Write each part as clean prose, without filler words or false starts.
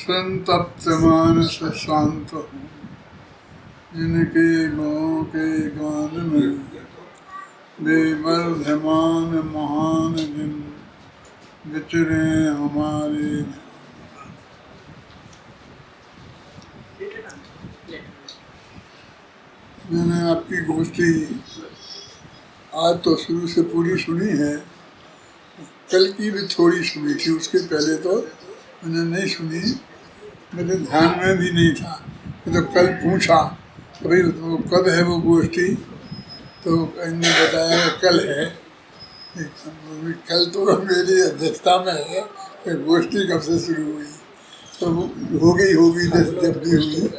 संतप्त मानस शांत हूँ, जिनके गुणों के गान में बेवर्धमान महान जिन विचरे हमारे। मैंने आपकी गोष्ठी आज तो शुरू से पूरी सुनी है, कल की भी थोड़ी सुनी थी, उसके पहले तो मैंने नहीं सुनी, मेरे ध्यान में भी नहीं था। तो कल पूछा कि भाई तो कब है वो गोष्ठी, तो इन्होंने बताया कल है। कल तो मेरी अध्यक्षता में है, तो गोष्ठी कब से शुरू हुई, तो होगी जब भी हुई,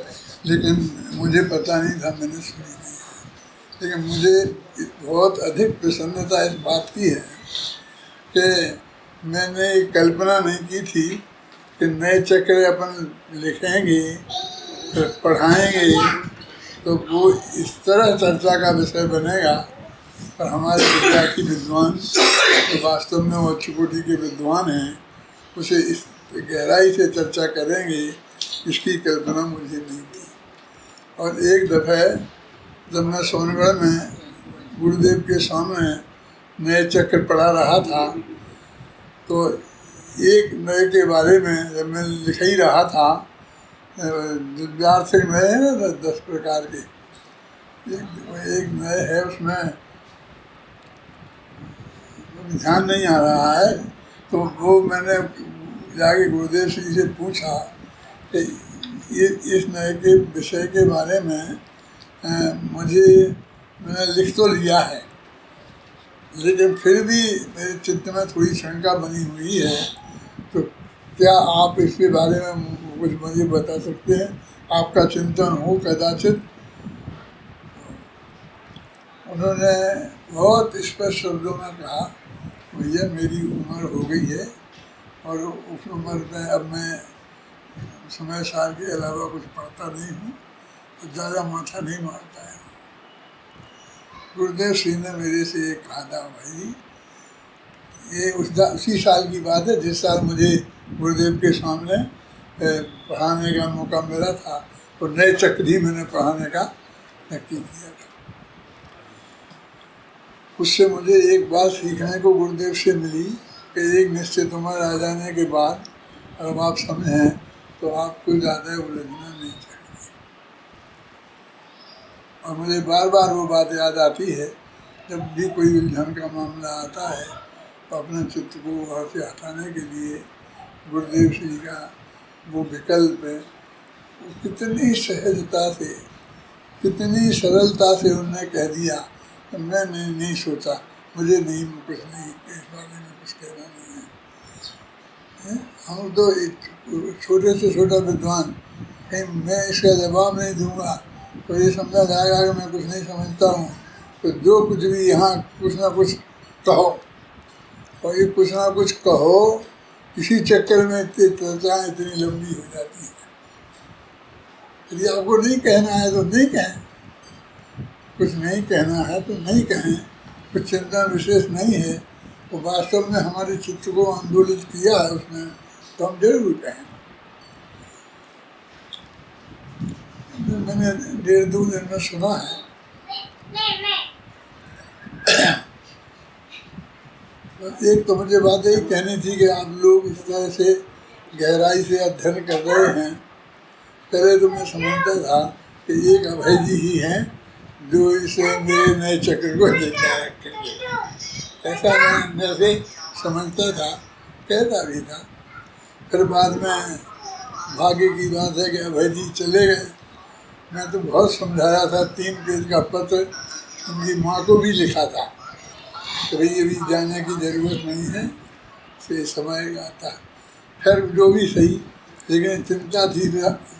लेकिन मुझे पता नहीं था, मैंने सुनी नहीं। लेकिन मुझे बहुत अधिक प्रसन्नता इस बात की है कि मैंने कल्पना नहीं की थी कि नए चक्र अपन लिखेंगे, पढ़ाएंगे, तो वो इस तरह चर्चा का विषय बनेगा। और हमारे विद्यार्थी विद्वान तो वास्तव में वो अच्छी कोटि के विद्वान हैं, उसे इस गहराई से चर्चा करेंगे, इसकी कल्पना मुझे नहीं थी। और एक दफ़े जब मैं सोनगढ़ में गुरुदेव के सामने नए चक्र पढ़ा रहा था, तो एक नए के बारे में जब मैं लिख ही रहा था, दिव्यार्थ नए है ना 10 प्रकार के, एक नए है, उसमें ध्यान नहीं आ रहा है, तो वो मैंने जाके गुरुदेव जी से पूछा कि ये इस नए के विषय के बारे में मैंने लिख तो लिया है, लेकिन फिर भी मेरे चित्त में थोड़ी शंका बनी हुई है, तो क्या आप इसके बारे में कुछ मुझे बता सकते हैं? आपका चिंतन हो कदाचित। उन्होंने बहुत स्पष्ट शब्दों में कहा, भैया मेरी उम्र हो गई है और उस उम्र में अब मैं समय साल के अलावा कुछ पढ़ता नहीं हूँ, तो ज़्यादा माथा नहीं मारता है। गुरुदेव श्री ने मेरे से ये कहा था, भाई ये उसी साल की बात है जिस साल मुझे गुरुदेव के सामने पढ़ाने का मौका मिला था, और नए चक्र ही मैंने पढ़ाने का नक्की किया था। उससे मुझे एक बात सीखने को गुरुदेव से मिली कि एक निश्चित उम्र आ जाने के बाद अगर आप समझें तो आपको ज़्यादा उलझना नहीं चाहिए। और मुझे बार बार वो बात याद आती है, जब भी कोई उलझन का मामला आता है तो अपने चित्त को वहाँ से हटाने के लिए गुरुदेव श्री का वो विकल्प है, वो कितनी सहजता से, कितनी सरलता से उन्होंने कह दिया कि मैंने नहीं सोचा, मुझे नहीं, कुछ नहीं, इस बारे में कुछ कहना नहीं है। हम तो एक छोटे से छोटा विद्वान, कहीं मैं इसका जवाब नहीं दूंगा तो ये समझा जाएगा कि मैं कुछ नहीं समझता हूँ, तो जो कुछ भी यहाँ कुछ ना कुछ कहो, और ये कुछ ना कुछ कहो, इसी चक्कर में इतनी चर्चाएँ इतनी लंबी हो जाती हैं। यदि आपको नहीं कहना है तो नहीं कहें, कुछ नहीं कहना है तो नहीं कहें, कुछ चिंता विशेष नहीं है, तो वास्तव में हमारे चित्त को आंदोलित किया है उसने, तो हम जरूर कहें। मैंने 1.5-2 दिन में सुना है, एक तो मुझे बात यही कहनी थी कि आप लोग इस तरह से गहराई से अध्ययन कर रहे हैं। पहले तो मैं समझता था कि एक अभय जी ही हैं जो इसे मेरे नए चक्र को देखा रखेंगे, ऐसा मैं अंदर से समझता था, कहता भी था। फिर बाद में भाग्य की बात है कि अभय जी चले गए। मैं तो बहुत समझाया था, 3 पेज का पत्र उनकी माँ को भी लिखा था कि भाई अभी जाने की ज़रूरत नहीं है, से समय आता। खैर जो भी सही, लेकिन चिंता थी,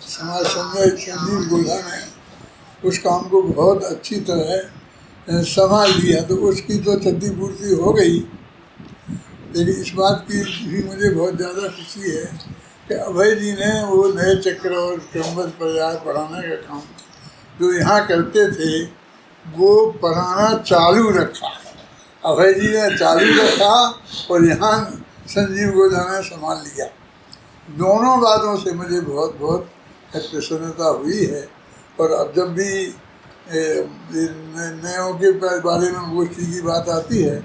समाज संजीव गोधा ने उस काम को बहुत अच्छी तरह संभाल लिया, तो उसकी तो क्षतिपूर्ति हो गई। लेकिन इस बात की भी मुझे बहुत ज़्यादा खुशी है कि अभय जी ने वो नए चक्र और क्रमबद्ध पर्याय पढ़ाने का काम जो यहाँ करते थे वो पढ़ाना चालू रखा। अभय जी ने चालू रखा और यहाँ संजीव गोधा ने संभाल लिया। दोनों बातों से मुझे बहुत बहुत प्रसन्नता हुई है। और अब जब भी निर्णयों के बारे में गोष्ठी की बात आती है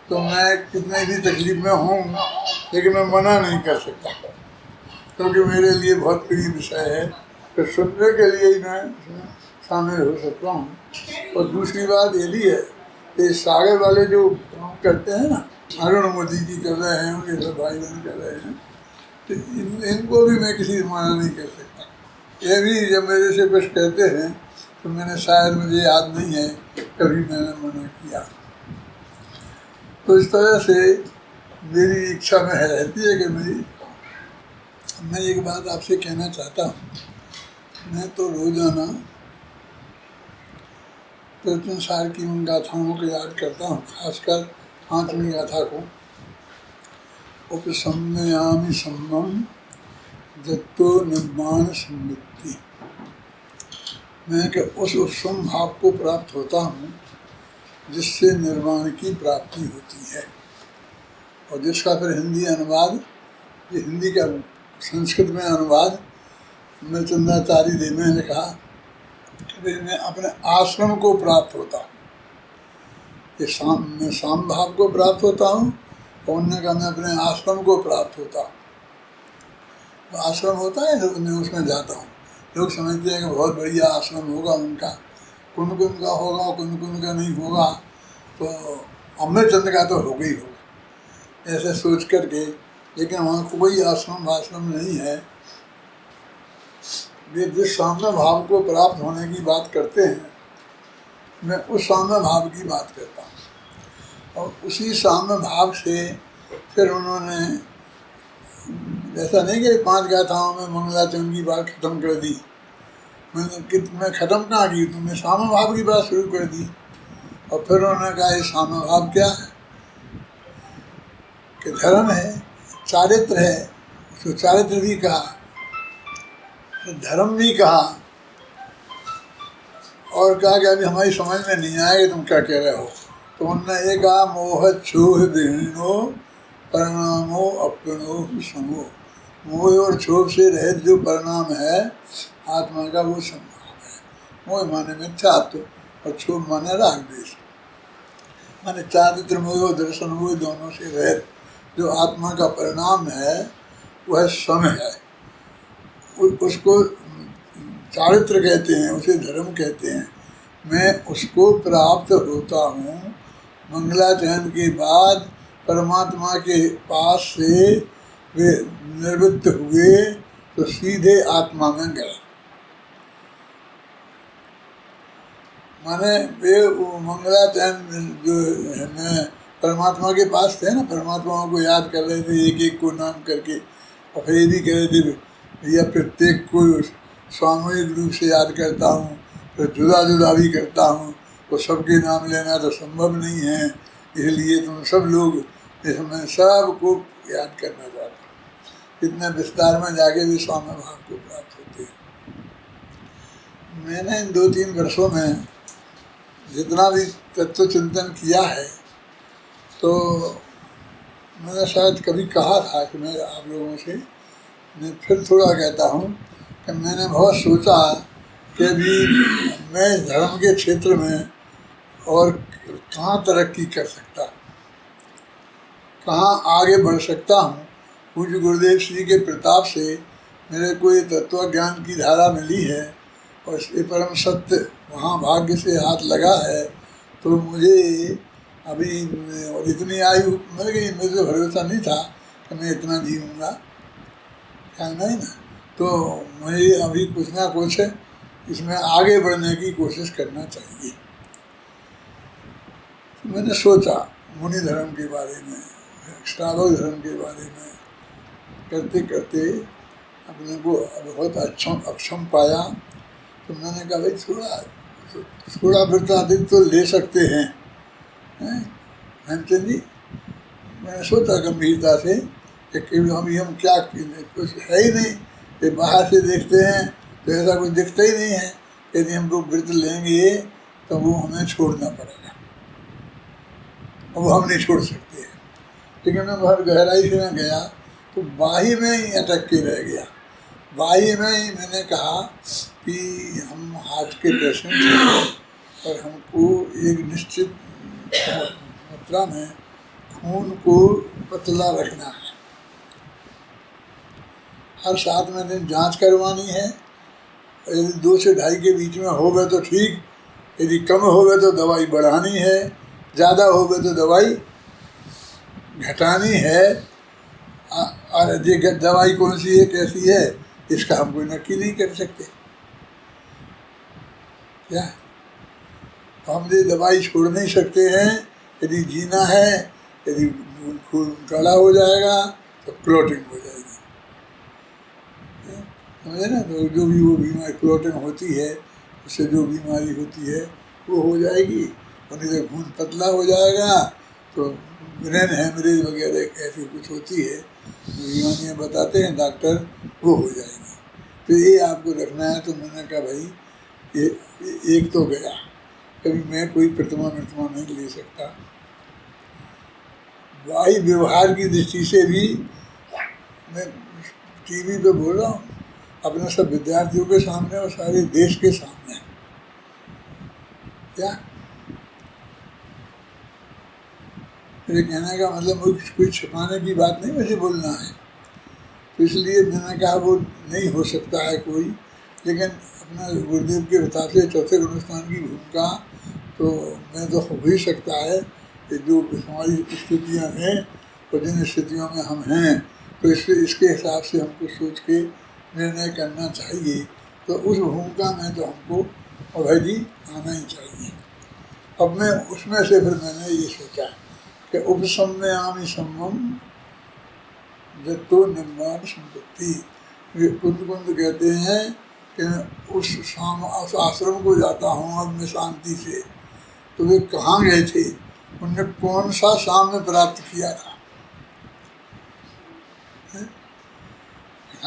तो मैं कितने भी तकलीफ में हूँ लेकिन मैं मना नहीं कर सकता, क्योंकि मेरे लिए बहुत प्रिय विषय है, तो सुनने के लिए ही मैं शामिल हो सकता हूँ। और दूसरी बात ये भी है कि सागर वाले जो काम करते हैं ना, अरुण मोदी जी कर रहे हैं, उनके सब भाई बहन कर रहे हैं, तो इनको भी मैं किसी से मना नहीं कर सकता। ये भी जब मेरे से कुछ कहते हैं तो मैंने शायद, मुझे याद नहीं है कभी मैंने मना किया। तो इस तरह से मेरी इच्छा में रहती है कि मैं एक बात आपसे कहना चाहता हूँ। मैं तो रोजाना कृष्ण सार की उन गाथाओं को याद करता हूँ, खासकर 5वीं गाथा को, उपसम्मयामि सम्मम जत्तो निर्माण सम्मिति। मैं कि उस उपसम भाव को प्राप्त होता हूँ जिससे निर्वाण की प्राप्ति होती है। और जिसका फिर हिंदी अनुवाद, ये हिंदी का संस्कृत में अनुवाद मृचंदाचार्य देव ने लिखा कि मैं अपने आश्रम को प्राप्त होता हूँ। ये मैं साम भाव को प्राप्त होता हूँ, और उन्होंने कहा मैं अपने आश्रम को प्राप्त होता हूँ। तो आश्रम होता है तो मैं उसमें जाता हूँ। लोग समझते हैं कि बहुत बढ़िया आश्रम होगा उनका, कुन का होगा, कुन का नहीं होगा, तो अमृतचंद का तो होगा ही होगा, ऐसे सोच करके। लेकिन वहाँ कोई आश्रम नहीं है। वे जिस साम्य भाव को प्राप्त होने की बात करते हैं, मैं उस साम्य भाव की बात करता हूँ। और उसी साम्य भाव से फिर उन्होंने, ऐसा नहीं कि 5 गाथाओं में मंगलाचरण की बात खत्म कर दी, मैं खत्म कहाँ की, तुमने साम्य भाव की बात शुरू कर दी। और फिर उन्होंने कहा ये साम्य भाव क्या है, कि धर्म है, चारित्र है, उसको चारित्र भी कहा, धर्म भी कहा, और कहा कि अभी हमारी समझ में नहीं आएगा तुम क्या कह रहे हो। तो उन्होंने ये कहा, मोह क्षोभ विहीनो परिणामो अपनो समो। मोह और क्षोभ से रहित जो परिणाम है आत्मा का, वो संभाव है। मोह माने मिथ्यात्व और क्षोभ माने राग द्वेष, माने चारित्र मोह दर्शन मोह दोनों से रहित जो आत्मा का परिणाम है वह सम है। उसको चारित्र कहते हैं, उसे धर्म कहते हैं। मैं उसको प्राप्त होता हूँ मंगलाचरण के बाद। परमात्मा के पास से वे निवृत्त हुए तो सीधे आत्मा में गए। माने वे मंगलाचरण जो है परमात्मा के पास थे ना, परमात्मा को याद कर रहे थे एक एक को नाम करके, और फिर ये भी कह रहे थे भैया प्रत्येक को सामूहिक रूप से याद करता हूँ, फिर जुदा जुदा भी करता हूँ, तो सबके नाम लेना तो संभव नहीं है, इसलिए तुम सब लोग इसमें सबको याद करना चाहता हूँ। इतने विस्तार में जाके भी स्वामी भाव को प्राप्त होते हैं। मैंने इन 2-3 वर्षों में जितना भी तत्व चिंतन किया है, तो मैंने शायद कभी कहा था कि मैं आप लोगों से, मैं फिर थोड़ा कहता हूँ कि मैंने बहुत सोचा कि अभी मैं धर्म के क्षेत्र में और कहाँ तरक्की कर सकता हूँ, कहाँ आगे बढ़ सकता हूँ। पूज्य गुरुदेव श्री के प्रताप से मेरे को ये तत्व ज्ञान की धारा मिली है, और ये परम सत्य वहाँ भाग्य से हाथ लगा है। तो मुझे अभी, और इतनी आयु मिल गई, मुझे भरोसा नहीं था कि मैं इतना जीऊँगा, क्या नहीं ना। तो मुझे अभी कुछ ना कुछ इसमें आगे बढ़ने की कोशिश करना चाहिए। मैंने सोचा मुनि धर्म के बारे में, श्रावक धर्म के बारे में करते करते अपने को बहुत अक्षम पाया। तो मैंने कहा भाई थोड़ा वृत्तांत तो ले सकते हैं हेमचंद जी। मैंने सोचा गंभीरता से कि अभी हम क्या, कुछ है ही नहीं, ये बाहर से देखते हैं तो ऐसा कुछ दिखता ही नहीं है। यदि हम लोग व्रत लेंगे तो वो हमें छोड़ना पड़ेगा, और वो हम नहीं छोड़ सकते हैं। लेकिन मैं बहुत गहराई से मैं गया तो बाही में ही अटक के रह गया। बाही में ही मैंने कहा कि हम हार्ट के पेशेंट हैं और हमको एक निश्चित मात्रा में खून को पतला रखना है। हर 7 महीने जांच करवानी है। यदि 2 से 2.5 के बीच में हो गए तो ठीक, यदि कम हो गए तो दवाई बढ़ानी है, ज़्यादा हो गए तो दवाई घटानी है। और ये दवाई कौन सी है, कैसी है, इसका हम कोई नक्की नहीं कर सकते। क्या हम ये दवाई छोड़ नहीं सकते हैं। यदि जीना है, यदि खून गाढ़ा हो जाएगा तो क्लोटिंग हो जाएगी, समझे ना। तो जो भी वो बीमारी क्लोटिंग होती है, उससे जो बीमारी होती है वो हो जाएगी। और नहीं तो खून पतला हो जाएगा तो ब्रेन हेमरेज वगैरह ऐसी कुछ होती है, बीमारियाँ बताते हैं डॉक्टर, वो हो जाएगी। तो ये आपको रखना है। तो मैंने कहा भाई ये एक तो गया, कभी मैं कोई प्रतिमा नहीं ले सकता। वाही व्यवहार की दृष्टि से भी मैं टीवी पे बोल रहा हूँ, अपने सब विद्यार्थियों के सामने और सारे देश के सामने। क्या मेरे कहने का मतलब कोई छिपाने की बात नहीं, मुझे बोलना है। तो इसलिए मैंने कहा वो नहीं हो सकता है कोई, लेकिन अपना गुरुदेव के हिसाब से चौथे गुणस्थान की भूमिका तो मैं तो हो ही सकता है कि जो हमारी स्थितियाँ हैं और जिन स्थितियों में हम हैं, तो इसके हिसाब से हमको सोच के निर्णय करना चाहिए। तो उस भूमिका में तो हमको अभय जी आना ही चाहिए। अब मैं उसमें से फिर मैंने ये सोचा कि उपसम्यामि सम्मम जतो निर्माण संपत्ति। कुंद कहते हैं कि मैं उस आश्रम को जाता हूँ अब मैं शांति से। तो वे कहाँ गए थे, उनने कौन सा साम्य प्राप्त किया था।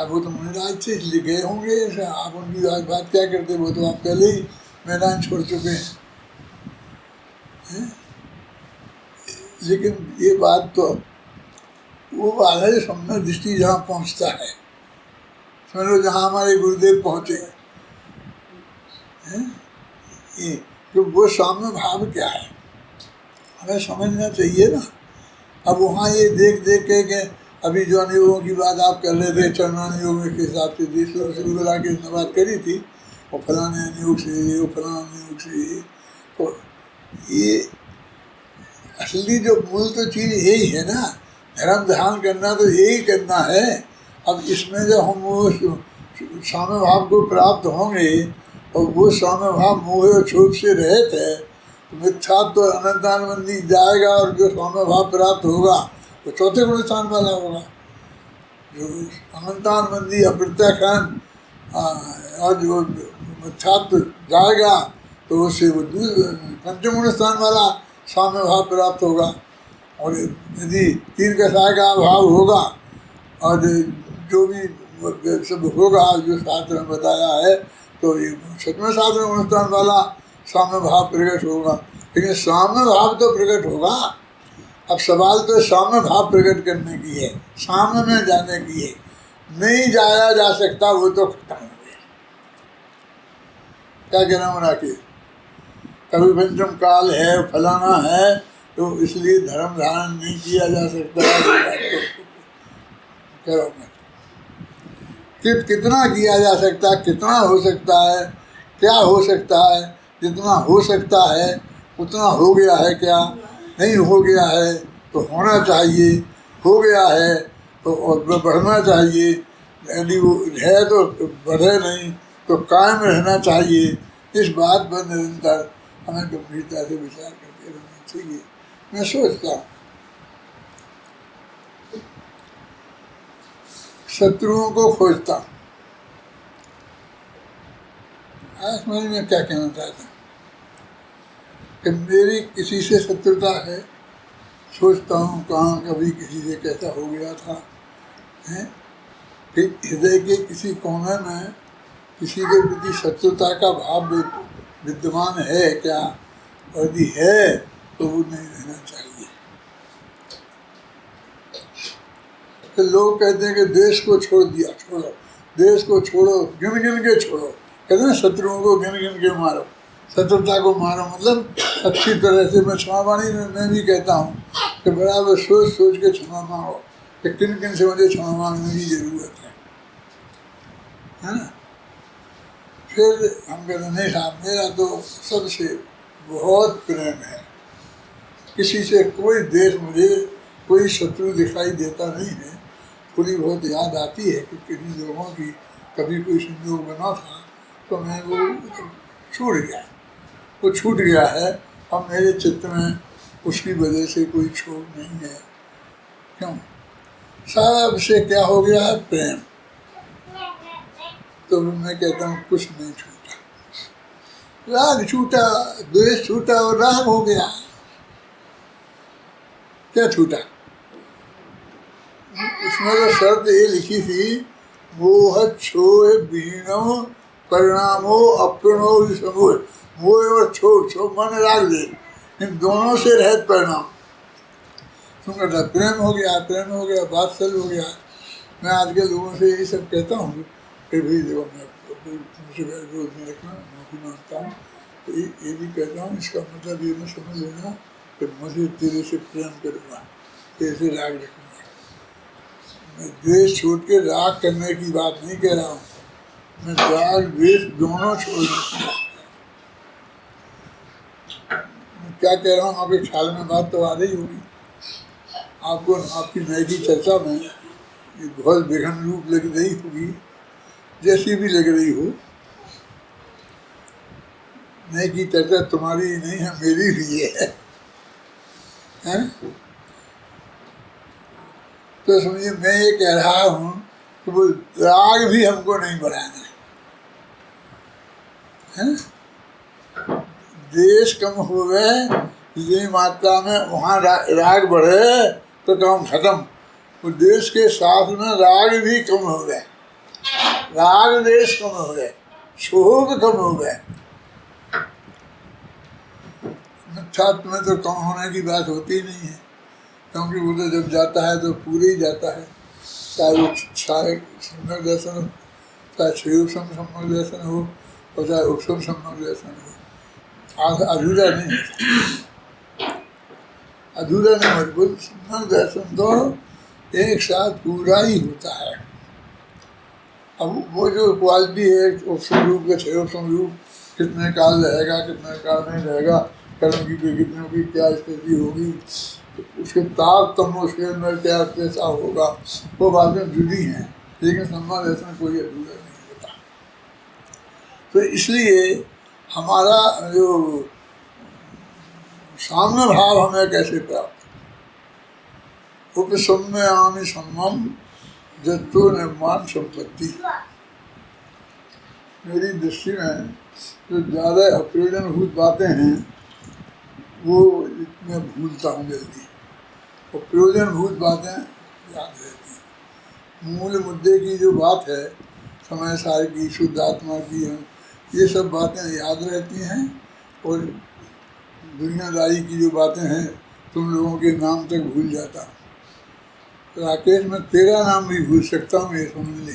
वो तो मुनिराज थे इसलिए गए होंगे, आप उनकी बात क्या करते, वो तो आप पहले ही मैदान छोड़ चुके हैं। लेकिन ये बात तो वो बात है समझ दृष्टि जहाँ पहुँचता है, समझो जहाँ हमारे गुरुदेव पहुँचे हैं, ये तो वो साम्य भाव क्या है हमें समझना चाहिए ना। अब वहाँ ये देख के अभी जो अनुयोगों की बात आप कर रहे थे, चरणानुयोग के हिसाब से शुरुला की बात करी थी, और फलाने अनुयोग से, वो फलाने अनुयोग से, तो ये असली जो मूल तो चीज़ यही है ना, धर्म ध्यान करना तो यही करना है। अब इसमें जब हम वो साम्य भाव को प्राप्त होंगे और वो साम्य भाव मोह और क्षोभ से रहित है, तो मिथ्या तो अनंतानबंदी जाएगा और जो साम्य भाव प्राप्त होगा तो चौथे गुण स्थान वाला होगा। जो अनंतानबंदी अप्रत्याख्यान और जो मिथ्यात्व जाएगा तो उससे वो पंचम गुण स्थान वाला साम्य भाव प्राप्त होगा। और यदि 3 कसाय का अभाव होगा और जो भी सब होगा जो शास्त्र में बताया है, तो ये 7वें शास्त्र गुण स्थान वाला साम्य भाव प्रकट होगा। लेकिन साम्य भाव तो प्रकट होगा। अब सवाल तो साम्य भाव प्रकट करने की है, साम्य में जाने की है। नहीं जाया जा सकता, वो तो खत्म हो गया। क्या कहना हो राकेश, कभी पंचम काल है, फलाना है, तो इसलिए धर्म धारण नहीं किया जा सकता। करो मत, कितना किया जा सकता है, कितना हो सकता है, क्या हो सकता है। जितना हो सकता है उतना हो गया है, क्या नहीं हो गया है तो होना चाहिए, हो गया है तो और बढ़ना चाहिए। यदि वो है तो बढ़े, नहीं तो कायम रहना चाहिए। इस बात पर निरंतर हमें गंभीरता से विचार करते रहना चाहिए। मैं सोचता हूँ शत्रुओं को खोजता हूँ। आज मैं क्या कहना चाहता हूँ कि मेरी किसी से शत्रुता है, सोचता हूँ कहाँ कभी किसी से कैसा हो गया था, हैं? फिर हृदय के किसी कोने में किसी के प्रति शत्रुता का भाव विद्यमान है क्या, और यदि है तो वो नहीं रहना चाहिए। तो लोग कहते हैं कि देश को छोड़ दिया, छोड़ो देश को, छोड़ो, गिन गिन के छोड़ो। कहते हैं शत्रुओं को गिन गिन के मारो, शत्रुता को मारो, मतलब अच्छी तरह से। मैं क्षमावाणी में भी कहता हूँ कि बराबर सोच सोच के क्षमा मांगो कि किन किन से मुझे क्षमा मांगने की जरूरत है ना। फिर हम कहते हैं नहीं साहब, मेरा तो सबसे बहुत प्रेम है, किसी से कोई देश, मुझे कोई शत्रु दिखाई देता नहीं है। थोड़ी बहुत याद आती है कि किन्हीं लोगों की कभी कोई संयोग बना था तो मैं वो छूट गया, वो छूट गया है। अब मेरे चित्त में उसकी वजह से कोई क्षोभ नहीं है। क्यों? सबसे क्या हो गया है? प्रेम। तो मैं कहता हूँ कुछ नहीं छूटा, राग छूटा, द्वेष छूटा और राग हो गया। क्या छूटा? उसमें तो शर्त ये लिखी थी, मोह क्षोह विहीनो परिणामो अप्रणो समूह। मोह और क्षोभ, क्षोभ माने राग दे, इन दोनों से रहित परिणाम। तुम कहता प्रेम हो गया, प्रेम हो गया, वात्सल्य हो गया। मैं आज के लोगों से यही सब कहता हूँ कि भाई देखो, मैं तुमसे रोज नहीं रखना, माफी मांगता हूँ। तो ये भी कहता हूँ, इसका मतलब ये मैं समझ लेना कि मुझे तेरे से प्रेम करूँगा, तेरे से राग रखूँगा। मैं द्वेष छोड़ के राग करने की बात नहीं कह रहा हूँ, मैं राग द्वेष दोनों छोड़ दूँगा। क्या कह रहा हूँ आपके ख्याल में बात तो आ रही होगी आपको। आपकी नई की चर्चा में ये बहुत बेघन रूप लग रही होगी, जैसी भी लग रही हो। नई की चर्चा तुम्हारी नहीं है, मेरी भी है, हैं? तो समझिए मैं ये कह रहा हूँ कि वो राग भी हमको नहीं बढ़ाना है। देश कम हो गए जितनी मात्रा में, वहाँ राग बढ़े तो काम खत्म। वो देश के साथ में राग भी कम हो गए, राग देश कम हो गए, क्षोभ कम हो गए। मिथ्यात्व में तो कम होने की बात होती नहीं है, क्योंकि वो तो जब जाता है तो पूरे ही जाता है। चाहे वो सम्यक दर्शन हो, चाहे क्षयोपम सम्यक दर्शन हो, और चाहे उपशम सम्यक दर्शन हो, अधूरा नहीं होता, अधूरा नहीं होता। सम्यक दर्शन तो एक साथ पूरा ही होता है। अब वो जो क्वालिटी है उपशम रूप का, क्षयोपम रूप, कितने काल रहेगा, कितने काल नहीं रहेगा, कर्म की कितनों की क्या स्थिति होगी, उसके तारतम्य उसके अंदर क्या कैसा होगा, वो बातें जुड़ी हैं। लेकिन सम्मान दर्शन कोई अधूरा नहीं होता। तो इसलिए हमारा जो साम्य भाव हमें कैसे प्राप्त, उपसम्य आमी सम्मम जत्तो निर्माण संपत्ति। मेरी दृष्टि में जो ज़्यादा अप्रयोजनभूत बातें हैं वो मैं भूलता हूँ जल्दी, और प्रयोजनभूत बातें याद रहती हैं। मूल मुद्दे की जो बात है, समय सार की, शुद्ध आत्मा की, ये सब बातें याद रहती हैं। और दुनियादारी की जो बातें हैं, तुम लोगों के नाम तक भूल जाता हूँ। राकेश, मैं तेरा नाम भी भूल सकता हूँ, ये समझ ले।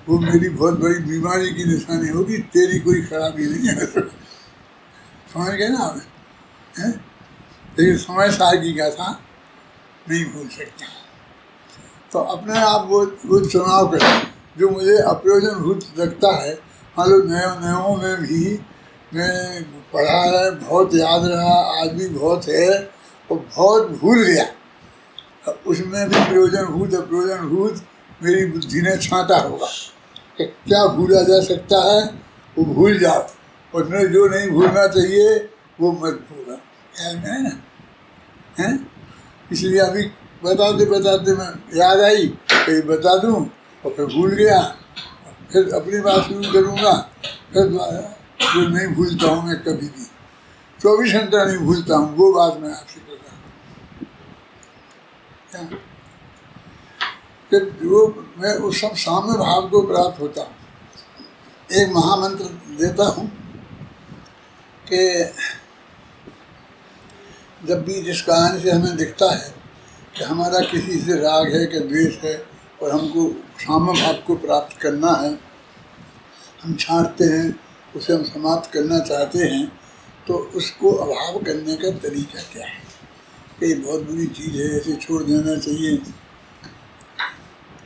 वो मेरी बहुत बड़ी बीमारी की निशानी होगी, तेरी कोई खराबी नहीं है। समझ गए ना हमें? लेकिन समय सार की गाथा नहीं भूल सकता। तो अपने आप वो चुनाव करें जो मुझे अप्रयोजनभूत लगता है। मान लो नयों में भी मैं पढ़ा है, बहुत याद रहा, आज भी बहुत है, और बहुत भूल गया। उसमें भी प्रयोजनभूत अप्रयोजनभूत मेरी बुद्धि ने छांटा होगा कि क्या भूला जा सकता है, वो भूल जाओ। उसमें जो नहीं भूलना चाहिए वो मत भूलना, ख्याल में है ना? हैं? इसलिए अभी बताते बताते मैं याद आई कि बता दूं, और फिर भूल गया, फिर अपनी बात शुरू करूँगा। फिर जो नहीं भूलता हूँ मैं कभी भी, 24 घंटा नहीं भूलता हूँ, वो बात मैं आपसे कर रहा हूँ। फिर जो मैं उस सब साम्य भाव को प्राप्त होता हूँ। एक महामंत्र देता हूँ कि जब भी जिस कहानी से हमें दिखता है कि हमारा किसी से राग है कि द्वेष है और हमको साम भाव को प्राप्त करना है, हम छांटते हैं, उसे हम समाप्त करना चाहते हैं, तो उसको अभाव करने का तरीका क्या है? ये बहुत बुरी चीज़ है, ऐसे छोड़ देना चाहिए,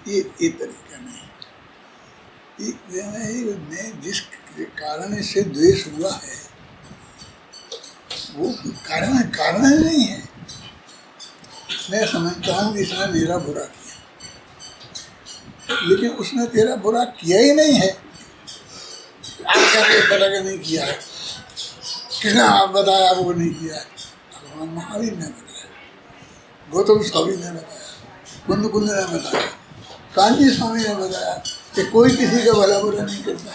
ये तरीका नहीं। मैं जिस कारण इससे द्वेष हुआ है वो कारण नहीं है। मैं समझता हूँ कि इसने मेरा बुरा किया, लेकिन उसने तेरा बुरा किया ही नहीं है। पता कि नहीं किया है, किसने आप बताया वो नहीं किया है? भगवान महावीर ने बताया, गौतम स्वामी ने बताया, कुंद ने बताया, कांजी स्वामी ने बताया कि कोई किसी का भला बुरा नहीं करता।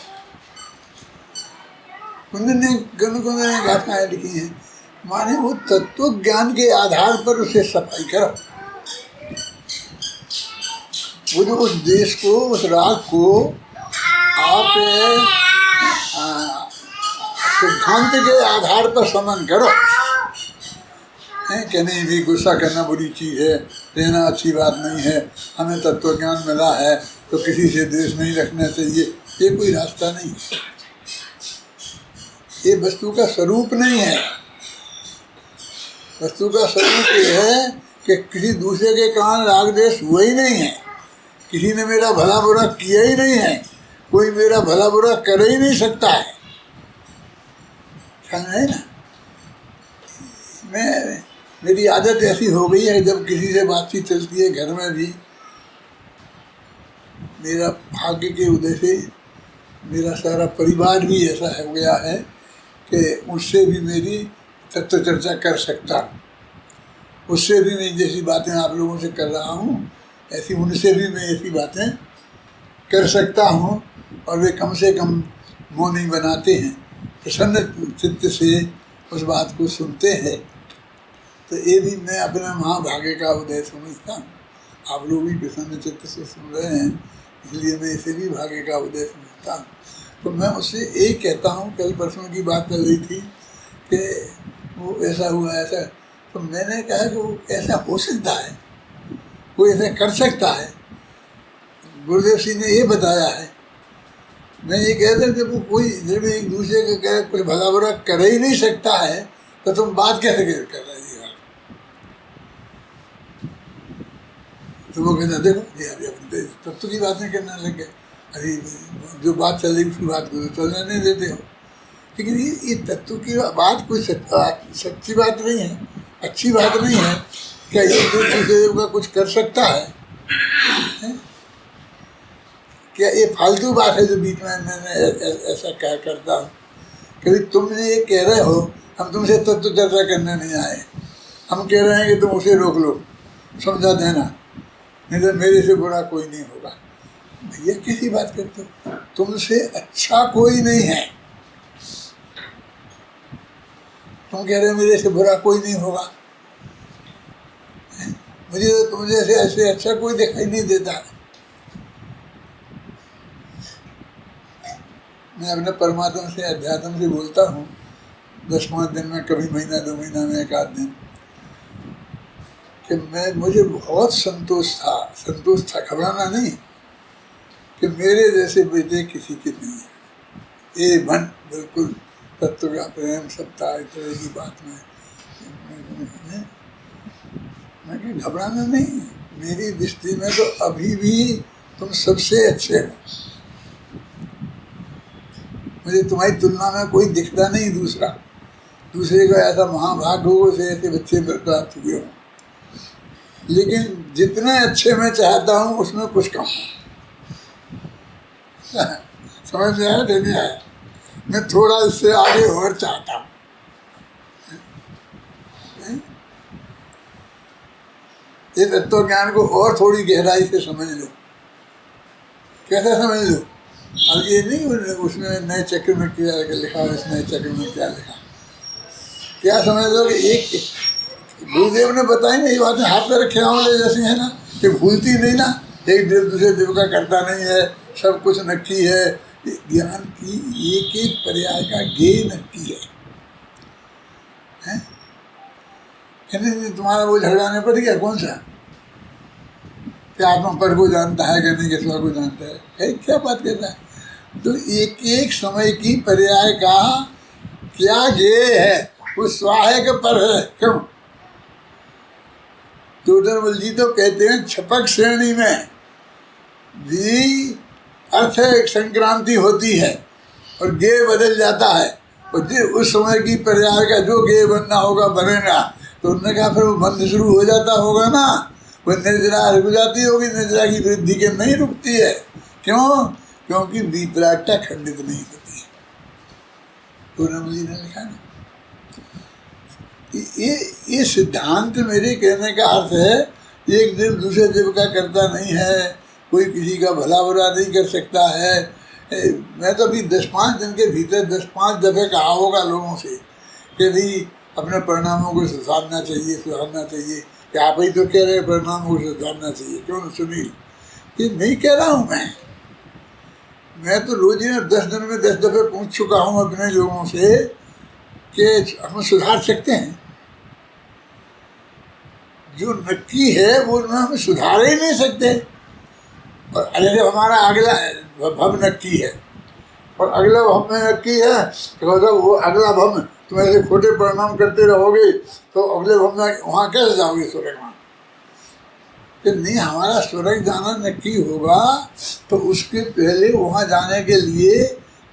कुंद ने गाथाएं लिखी हैं, माने वो तत्व ज्ञान के आधार पर उसे सफाई करो। वो जो उस देश को, उस राग को आप सिद्धांत के आधार पर समन करो, कि नहीं भी गुस्सा करना बुरी चीज़ है, रहना अच्छी बात नहीं है, हमें तत्व ज्ञान मिला है तो किसी से द्वेष नहीं रखना चाहिए, ये कोई रास्ता नहीं है। ये वस्तु का स्वरूप नहीं है। वस्तु का स्वरूप ये है कि किसी दूसरे के कारण राग द्वेष हुआ ही नहीं है, किसी ने मेरा भला बुरा किया ही नहीं है, कोई मेरा भला बुरा कर ही नहीं सकता है। समझे ना? मेरी आदत ऐसी हो गई है, जब किसी से बातचीत चलती है घर में भी, मेरा भाग्य के उदय से मेरा सारा परिवार भी ऐसा हो गया है कि उससे भी मेरी तत्व चर्चा कर सकता हूँ। उससे भी मैं जैसी बातें आप लोगों से कर रहा हूँ, ऐसी उनसे भी मैं ऐसी बातें कर सकता हूँ, और वे कम से कम मुँह नहीं बनाते हैं, प्रसन्न चित्त से उस बात को सुनते हैं। तो ये भी मैं अपना महाभाग्य का उदय समझता हूँ। आप लोग भी प्रसन्न चित्त से सुन रहे हैं, इसलिए मैं इसे भी भाग्य का उदय समझता हूँ। तो मैं उससे एक कहता हूँ, कल परसों की बात चल रही थी कि वो ऐसा हुआ ऐसा, तो मैंने कहा कि वो ऐसा हो सकता है, वो ऐसा कर सकता है। गुरुदेव सिंह ने ये बताया है। मैं ये कहता हूँ, जब वो कोई जब एक दूसरे का कह कुछ भला बुरा कर ही नहीं सकता है, तो तुम बात कैसे कर रहे हो? तो वो कहता देखो ये अभी अपने तत्व की बातें करने लग गए, अभी जो बात चल रही उसकी बात को चलने नहीं देते हो। लेकिन ये तत्व की बात कोई सच्ची बात नहीं है, अच्छी बात नहीं है। क्या ये दूसरे का कुछ कर सकता है? क्या ये फालतू बात है जो बीच में मैंने ऐसा क्या करता हूँ? कभी तुमने ये कह रहे हो, हम तुमसे तत्व चर्चा करने नहीं आए, हम कह रहे हैं कि तुम उसे रोक लो, समझा देना, नहीं तो मेरे से बुरा कोई नहीं होगा। भैया कैसी बात करते हो? तुमसे अच्छा कोई नहीं है। तुम कह रहे हो मेरे से बुरा कोई नहीं होगा। मुझे तो तुम जैसे ऐसे अच्छा कोई दिखाई नहीं देता है। मैं अपने परमात्मा से, अध्यात्म से बोलता हूँ 10-5 दिन में, कभी महीना 2 महीना में 1 आध दिन, कि मुझे बहुत संतोष था, घबराना नहीं, कि मेरे जैसे बेटे किसी के नहीं है। ये मन बिल्कुल तत्व का प्रेम, सत्ता, इस तरह की बात में मैं घबराना नहीं। मेरी दृष्टि में तो अभी भी तुम सबसे अच्छे हो। मुझे तुम्हारी तुलना में कोई दिखता नहीं दूसरे का ऐसा महाभाग हो से ऐसे बच्चे प्राप्त हुए हों। लेकिन जितने अच्छे मैं चाहता हूँ उसमें कुछ कम है। समझ में आया? नहीं आया? मैं थोड़ा इससे आगे और चाहता हूँ। ये तत्व ज्ञान को और थोड़ी गहराई से समझ लो। कैसे समझ लो? अब ये नहीं उसमें नए चक्र में क्या लिखा, इस नए चक्र में क्या लिखा, क्या समझ लो कि एक गुरुदेव ने बताई ना, ये बातें हाथ पे रखे आंवले जैसी है ना, कि भूलती नहीं ना, एक देव दूसरे देव का करता नहीं है, सब कुछ नक्की है। ज्ञान की एक एक पर्याय का गेय नक्की है। तुम्हारा वो झगड़ाने पड़ गया, कौन सा कि आत्मा पर को जानता है कि नहीं, कि स्व को जानता है, क्या बात करता है। तो एक एक समय की पर्याय का क्या ज्ञेय है, वो स्व है कि पर है? क्यों? तो नरमल जी तो कहते हैं छपक श्रेणी में भी अर्थ संक्रांति होती है और ज्ञेय बदल जाता है, और उस समय की पर्याय का जो ज्ञेय बनना होगा बनेगा। तो उन्होंने कहा फिर वो बंध शुरू हो जाता होगा ना, वो निर्जरा रुक जाती होगी, निर्जरा की वृद्धि के नहीं रुकती है। क्यों? क्योंकि विपरागता खंडित नहीं होती है। तो नरमल जी ने लिखा ना, ये सिद्धांत मेरे कहने का अर्थ है, एक देव दूसरे देव का करता नहीं है, कोई किसी का भला बुरा नहीं कर सकता है। मैं तो अभी 10-5 दिन के भीतर 10-5 दफ़े कहा होगा लोगों से कि भाई अपने परिणामों को सुधारना चाहिए, सुधारना चाहिए। कि आप ही तो कह रहे हैं परिणामों को सुधारना चाहिए, क्यों न सुनील? ये नहीं कह रहा हूँ मैं तो रोज ही 10 दिन में 10 दफ़े पूछ चुका हूँ अपने लोगों से कि हम सुधार सकते हैं। जो नक्की है वो हम सुधार ही नहीं सकते। और अगर हमारा अगला भव नक्की है और अगला भव में नक्की है, तो मतलब वो अगला भव में तुम ऐसे खोटे परिणाम करते रहोगे तो अगले भव में वहाँ कैसे जाओगे स्वर्ग में? कि नहीं, हमारा स्वर्ग जाना नक्की होगा तो उसके पहले वहाँ जाने के लिए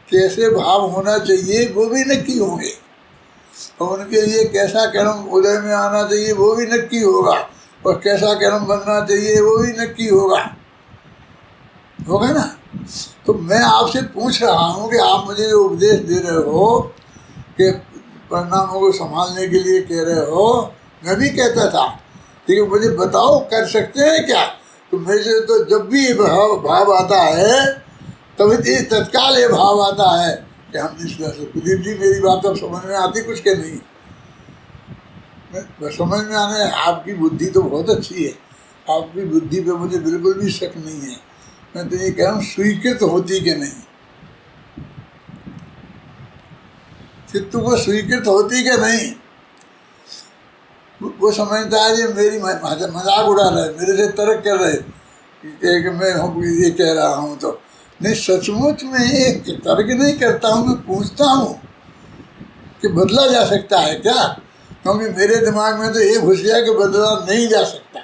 कैसे भाव होना चाहिए वो भी नक्की होंगे, और उनके लिए कैसा कर्म उदय में आना चाहिए वो भी नक्की होगा, और कैसा कर्म बनना चाहिए वो भी नक्की होगा ना। तो मैं आपसे पूछ रहा हूँ कि आप मुझे जो उपदेश दे रहे हो कि परिणामों को संभालने के लिए कह रहे हो, मैं भी कहता था, लेकिन मुझे बताओ कर सकते हैं क्या? तो मेरे से तो जब भी ये भाव आता है तभी तत्काल ये भाव आता है कि हम इस तरह से। प्रदीप जी मेरी बात अब समझ में आती कुछ के नहीं? समझ में आने, आपकी बुद्धि तो बहुत अच्छी है, आपकी बुद्धि पे मुझे बिल्कुल भी शक नहीं है। मैं तो ये कह रहा हूँ स्वीकृत होती कि नहीं, चित्त को स्वीकृत होती कि नहीं। वो समझता है ये मेरी मजाक उड़ा रहे, मेरे से तर्क कर रहे कि मैं ये कह रहा हूँ। तो नहीं, सचमुच में एक तर्क नहीं करता हूँ, मैं पूछता हूँ कि बदला जा सकता है क्या? क्योंकि मेरे दिमाग में तो ये घुस गया कि बदला नहीं जा सकता।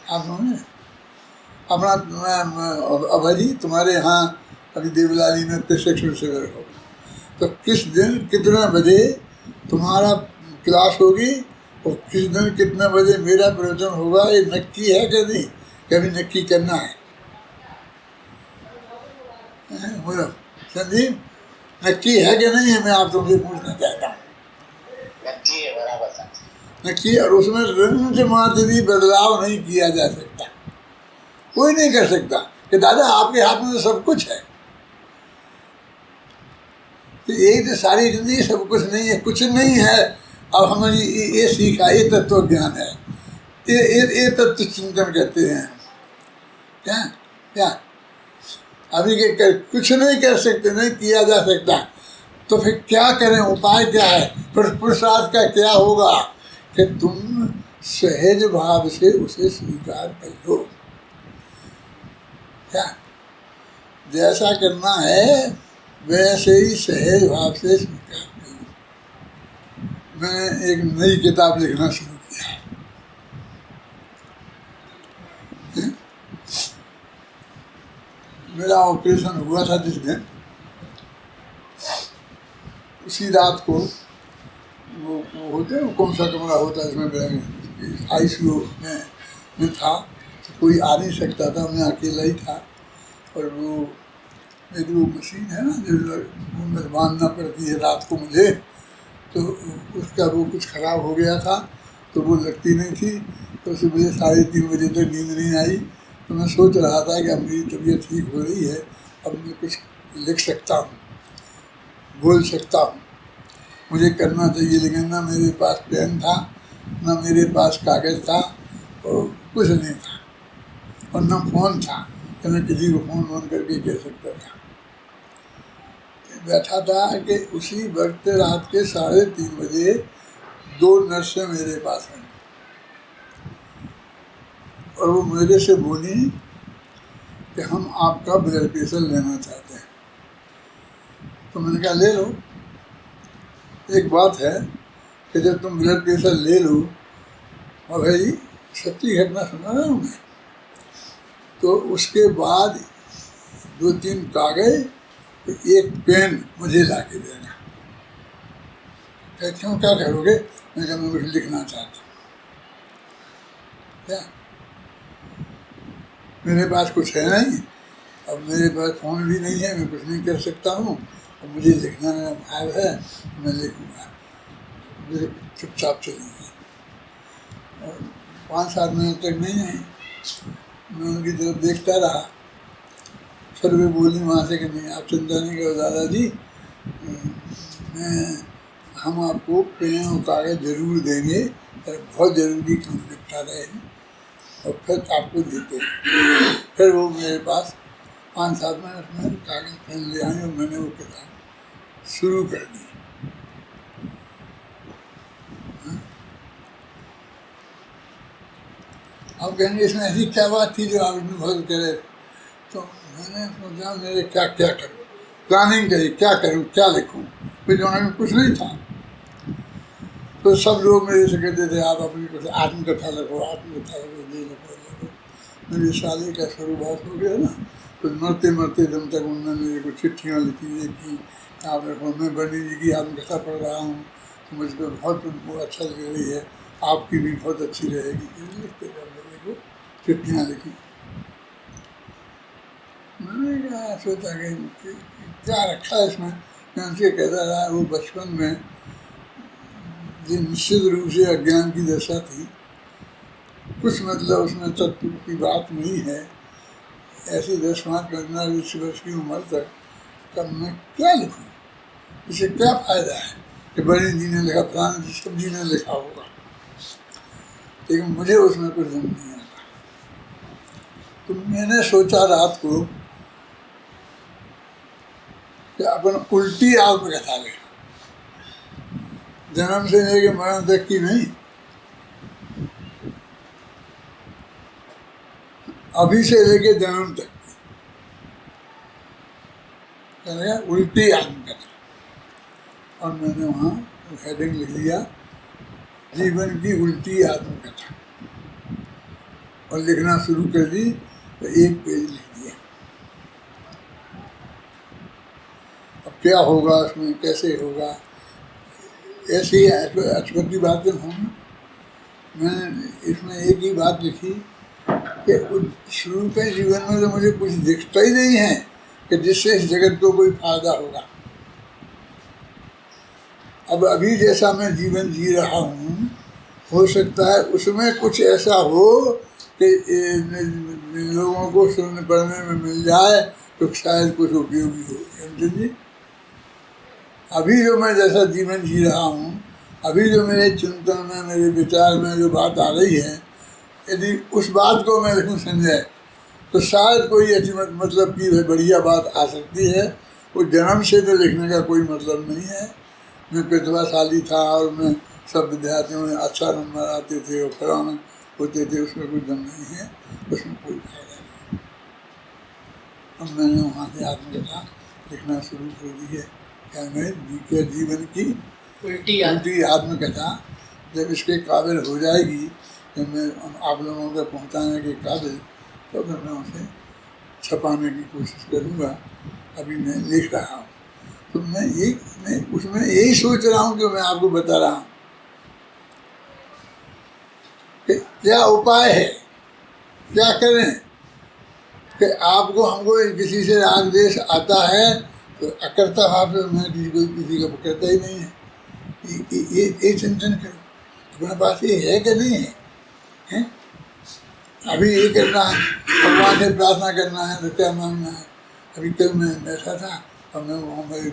आप समझे? अपना अभय जी तुम्हारे यहाँ अभी देवलाली में प्रशिक्षण शिविर होगा, तो किस दिन कितने बजे तुम्हारा क्लास होगी और किस दिन कितने बजे मेरा प्रवचन होगा, ये नक्की है कि नहीं? कभी नक्की करना है बोलो संदीप, नक्की है कि नहीं है? मैं आप तुमसे पूछना चाहता हूँ। नक्की है, बराबर नक्की, और उसमें रंज मात्र भी बदलाव नहीं किया जा सकता, कोई नहीं कर सकता कि दादा आपके हाथ में तो सब कुछ है। तो यही तो सारी जिंदगी सब कुछ नहीं है, कुछ नहीं है। अब हमने ये सीखा, ये तत्व ज्ञान है, ये तत्व चिंतन कहते हैं। क्या क्या अभी के कुछ नहीं कर सकते, नहीं किया जा सकता, तो फिर क्या करें? उपाय क्या है? पुरुषार्थ का क्या होगा कि तुम सहज भाव से उसे स्वीकार कर लो। क्या जैसा करना है वैसे ही सहज भाव से स्वीकार कर लो। मैं एक नई किताब लिखना शुरू किया है। मेरा ऑपरेशन हुआ था जिस दिन, उसी रात को वो होते हैं, कौन सा कमरा होता है इसमें, मेरा ICU में था, तो कोई आ नहीं सकता था, मैं अकेला ही था। और वो मेरी वो मशीन है ना जो में बांधना पड़ती है रात को मुझे, तो उसका वो कुछ ख़राब हो गया था, तो वो लगती नहीं थी। तो उसे मुझे 3:30 बजे तक नींद नहीं आई। तो मैं सोच रहा था कि अब मेरी तबीयत ठीक हो रही है, अब मैं कुछ लिख सकता हूँ, बोल सकता हूँ, मुझे करना चाहिए। लेकिन ना मेरे पास पेन था, ना मेरे पास कागज़ था, और कुछ नहीं था, और ना फ़ोन था कि मैं किसी को फ़ोन करके कह सकता था। बैठा था कि उसी वक्त रात के 3:30 बजे 2 नर्सें मेरे पास आई। और वो मेरे से बोली कि हम आपका ब्लड प्रेशर लेना चाहते हैं। तो मैंने कहा ले लो। एक बात है कि जब तुम ब्लड प्रेशर ले लो, और भाई सच्ची घटना सुना रहा हूँ मैं, तो उसके बाद 2-3 कागज, एक पेन मुझे ला के देना। क्यों, क्या करोगे? मैंने कहा मैं कुछ लिखना चाहता हूँ। क्या मेरे पास कुछ है नहीं, अब मेरे पास फ़ोन भी नहीं है, मैं कुछ नहीं कर सकता हूँ, अब मुझे लिखना मेरा भाव है, मैं लिखूँगा। मुझे चुपचाप चली गई और 5-7 मिनट तक नहीं आई। मैं उनकी तरफ देखता रहा। फिर वे बोली वहाँ से कि नहीं, आप चिंता नहीं करो दादाजी, हम आपको पेन और कागज जरूर देंगे, बहुत ज़रूरी काम निपटा रहे हैं, और फिर आपको देते हैं। फिर वो मेरे पास 5-7 मिनट में कागज पेन ले आए और मैंने वो किताब शुरू कर दी। अब कहेंगे इसमें ऐसी क्या बात थी जो आप इतनी बहुत करे? तो मैंने सोचा मेरे क्या क्या करूँ, प्लानिंग करी, क्या करूँ, क्या लिखूँ। फिर दिमाग में कुछ नहीं था। तो सब लोग मेरे से कहते थे आप अपनी कुछ आत्मकथा लिखो, आत्मकथा लिखो, ये लिखो, ये लिखो। मेरी शादी का शुरुआत हो गया ना, तो मरते मरते दम तक उन्होंने मेरे को चिट्ठियाँ लिखी, ये की, आप देखो मैं बनी जी की आत्मकथा पढ़ रहा हूँ, तो मुझको बहुत वो अच्छा लग रही है, आपकी भी बहुत अच्छी रहेगी, ये लिखते थे मेरे को चिट्ठियाँ लिखी। मैंने कहा सोचा कि क्या रखा है इसमें। मैं उनसे कहता रहा, वो बचपन में जो निश्चित रूप से अज्ञान की दशा थी, कुछ मतलब उसमें तत्व की बात नहीं है। ऐसी 10-15-20 वर्ष की उम्र तक तब मैं क्या लिखूं, इससे क्या फायदा है कि बड़ी जी ने लिखा, फलाने जी सब जी ने लिखा होगा, लेकिन मुझे उसमें कुछ दम नहीं आता। तो मैंने सोचा रात को कि अपन उल्टी आत्मकथा लिखा, जन्म से लेके मरण तक की नहीं, अभी से लेके जन्म तक की, उल्टी आत्मकथा। और मैंने वहाँ हेडिंग लिख दिया, जीवन की उल्टी आत्मकथा, और लिखना शुरू कर दी। तो 1 पेज लिख दिया। अब क्या होगा उसमें, कैसे होगा, ऐसी अचपटी बातें होंगी। मैंने इसमें एक ही बात लिखी कि शुरू के जीवन में तो मुझे कुछ दिखता ही नहीं है कि जिससे इस जगत को कोई फायदा होगा। अब अभी जैसा मैं जीवन जी रहा हूँ, हो सकता है उसमें कुछ ऐसा हो कि लोगों को सुनने पढ़ने में मिल जाए तो शायद कुछ उपयोगी हो। समझे जी? अभी जो मैं जैसा जीवन जी रहा हूँ, अभी जो मेरे चिंतन में, मेरे विचार में जो बात आ रही है, यदि उस बात को मैं लिखूँ संजय, तो शायद कोई अच्छी मतलब की बढ़िया बात आ सकती है। वो जन्म से तो लिखने का कोई मतलब नहीं है। मैं प्रतिभाशाली था और मैं सब विद्यार्थियों में अच्छा नंबर आते थे और फलाना होते थे, उसमें कोई दम नहीं है, उसमें कोई फायदा नहीं। अब मैंने वहाँ से आत्मकथा लिखना शुरू कर दी है। क्या मैं जीवन की उल्टी आत्मकथा जब इसके काबिल हो जाएगी, जब मैं आप लोगों को पहुँचाने के काबिल, तो फिर मैं उसे छपाने की कोशिश करूँगा। अभी मैं लिख रहा हूँ, तो मैं उसमें यही सोच रहा हूँ जो मैं आपको बता रहा हूँ कि क्या उपाय है, क्या करें कि आपको हमको किसी से राग द्वेष आता है तो अकर्ता भाव से मैं किसी का करता ही नहीं है। ये चिंतन करो, अपने पास ये है कि नहीं है, हैं? अभी ये करना है, भगवान से प्रार्थना करना है तो क्या मांगना है। अभी कल मैं बैठा था और मैं वहाँ मेरे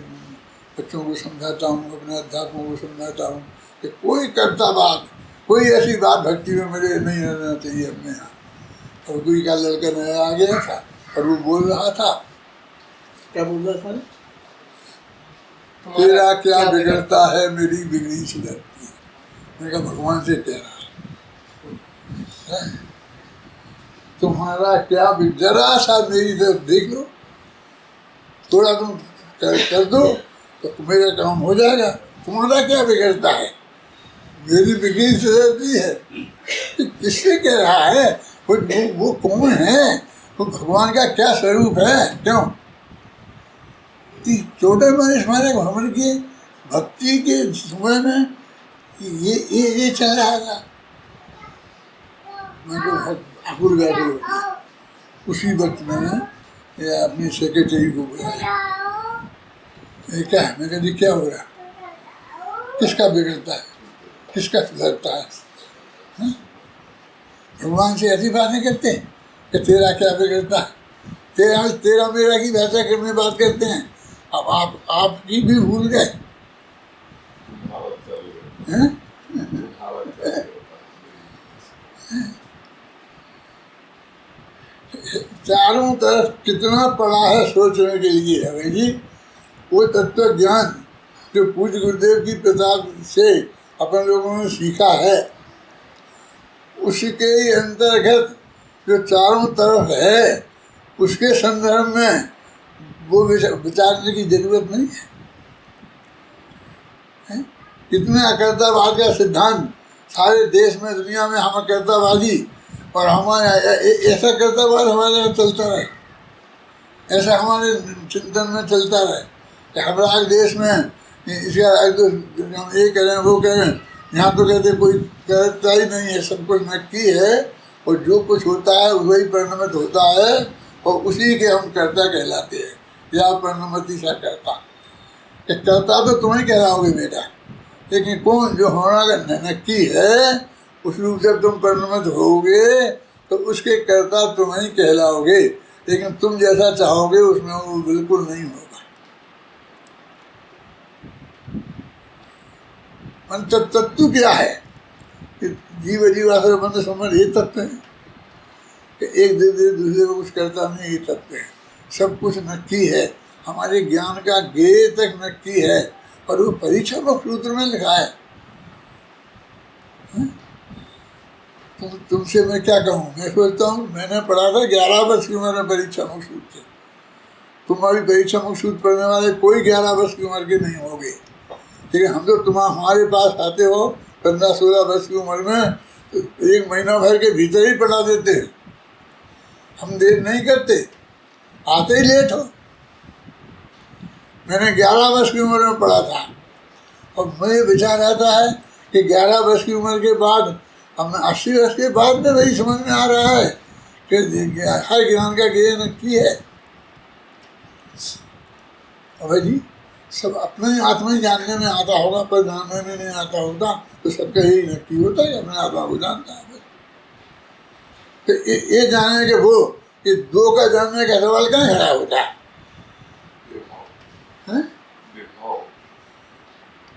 बच्चों को समझाता हूँ, अपने अध्यापकों को समझाता हूँ कि कोई कर्ता बात, कोई ऐसी बात भक्ति में मुझे नहीं रहना चाहिए अपने यहाँ। और कोई का लड़का नया आ गया था और वो बोल रहा था, क्या बोल रहा था, तेरा क्या बिगड़ता है मेरी बिगड़ी सुधरती है। मैंने कहा भगवान से कह रहा है। तुम्हारा क्या जरा सा मेरी तरफ देख लो, थोड़ा तुम कर दो तो मेरा काम हो जाएगा। तुम्हारा क्या बिगड़ता है? मेरी बिगड़ी रहती है। किससे कह रहा है? वो कौन है? वो भगवान का क्या स्वरूप है? क्यों छोटे मनीष मारे भ्रमण की भक्ति के समय में ये चल रहा था। मैं तो आकुल बैठे हुए। उसी वक्त मैंने अपनी सेक्रेटरी को बुलाया। ये क्या है? मैं कहती क्या हो रहा? किसका बिगड़ता है? किसका सुधरता है? भगवान से ऐसी बातें करते हैं कि तेरा क्या बिगड़ता है? तेरा मेरा की भाषा करने बात करते हैं। अब आपकी भी भूल गए हैं? चारों तरफ कितना पड़ा है सोचने के लिए है जी। वो तत्व ज्ञान जो पूज्य गुरुदेव की प्रताप से अपन लोगों ने सीखा है, उसके अंतर्गत जो चारों तरफ है, उसके संदर्भ में वो विचारने की जरूरत नहीं है। कितने अकर्तावाद का सिद्धांत सारे देश में दुनिया में, हम अकर्तावादी और हमारे ऐसा कर्तावाद हमारे यहाँ चलता रहे, ऐसा हमारे चिंतन में चलता रहे कि हमारा देश में इसका हम ये कह रहे हैं वो कह रहे हैं। यहाँ तो कहते कोई करता ही नहीं है, सब कुछ नक्की है और जो कुछ होता है वही परिणमित होता है और उसी के हम कर्ता कहलाते हैं या परिणमति सा करता। कर्ता तो तुम ही कहलाओगे बेटा, लेकिन कौन जो होना का नक्की है उस रूप से तुम परिणमित होगे तो उसके कर्ता तुम ही कहलाओगे, लेकिन तुम जैसा चाहोगे उसमें वो बिल्कुल नहीं होगा। मन तत्व क्या है? जीव जीवाश्रय बंध समझ ये तत्व है कि एक दूसरे को कुछ करता नहीं, ये तत्व है। सब कुछ नक्की है, हमारे ज्ञान का गेय तक नक्की है और वो परीक्षा को सूत्र में लिखा है। तुमसे मैं क्या कहूँ? मैं सोचता हूँ मैंने पढ़ा था 11 वर्ष की उम्र में परीक्षा मुक्त सूत्र। तुम्हारी परीक्षा मुक्त सूत्र पढ़ने वाले कोई 11 वर्ष की उम्र के नहीं होंगे, लेकिन हम तो हमारे पास आते हो 15-16 वर्ष की उम्र में, तो 1 महीना भर के भीतर ही पढ़ा देते हैं। हम देर नहीं करते, आते ही लेट हो। मैंने 11 वर्ष की उम्र में पढ़ा था और मुझे विचार आता है कि 11 वर्ष की उम्र के बाद, हमने 80 वर्ष के बाद में वही समझ में आ रहा है कि हर ज्ञान का गेय नक्की है। अबे जी सब अपने ही आत्मा ही जानने में आता होगा, पर जानने में नहीं आता होता तो सबका यही नक्की होता है, अपने आत्मा को जानता है। तो ये जानने के वो ये दो का जानने का सवाल कहाँ खड़ा होता है?